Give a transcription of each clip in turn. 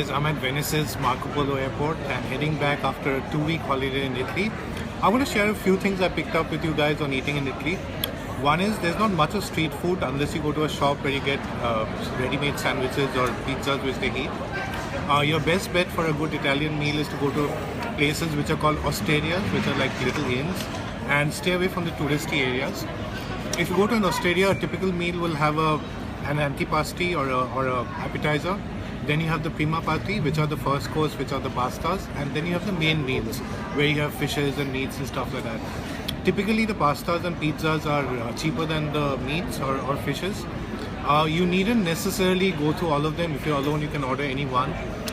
Guys, I'm at Venice's Marco Polo Airport and heading back after a 2-week holiday in Italy. I want to share a few things I picked up with you guys on eating in Italy. One is there's not much of street food unless you go to a shop where you get ready-made sandwiches or pizzas which they eat. Your best bet for a good Italian meal is to go to places which are called osterias, which are like little inns, and stay away from the touristy areas. If you go to an osteria, a typical meal will have an antipasti or a appetizer. Then you have the prima party, which are the first course, which are the pastas, and then you have the main meals, where you have fishes and meats and stuff like that. Typically, the pastas and pizzas are cheaper than the meats or fishes. You needn't necessarily go through all of them. If you're alone, you can order any one.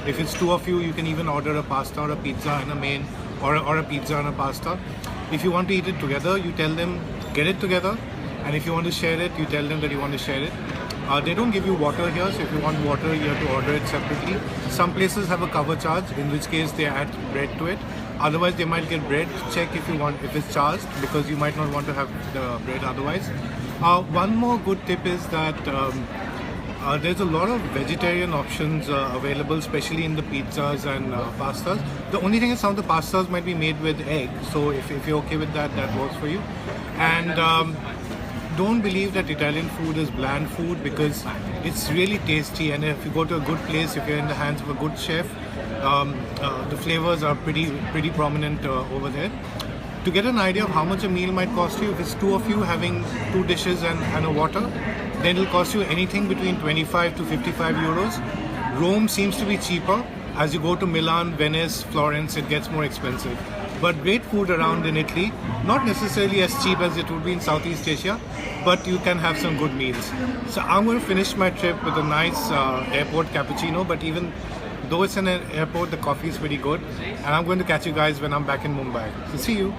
If it's two of you, you can even order a pasta or a pizza and a main, or a pizza and a pasta. If you want to eat it together, you tell them, get it together. And if you want to share it, you tell them that you want to share it. They don't give you water here, so if you want water, you have to order it separately. Some places have a cover charge, in which case they add bread to it. Otherwise, they might get bread. Check if it's charged, because you might not want to have the bread otherwise. One more good tip is that there's a lot of vegetarian options available, especially in the pizzas and pastas. The only thing is some of the pastas might be made with egg, so if you're okay with that, that works for you. And don't believe that Italian food is bland food, because it's really tasty, and if you go to a good place, if you're in the hands of a good chef, the flavors are pretty prominent over there. To get an idea of how much a meal might cost you, if it's two of you having two dishes and a water, then it'll cost you anything between 25 to 55 euros. Rome seems to be cheaper. As you go to Milan, Venice, Florence, it gets more expensive. But great food around in Italy, not necessarily as cheap as it would be in Southeast Asia, but you can have some good meals. So I'm going to finish my trip with a nice airport cappuccino, but even though it's an airport, the coffee is pretty good. And I'm going to catch you guys when I'm back in Mumbai. So see you.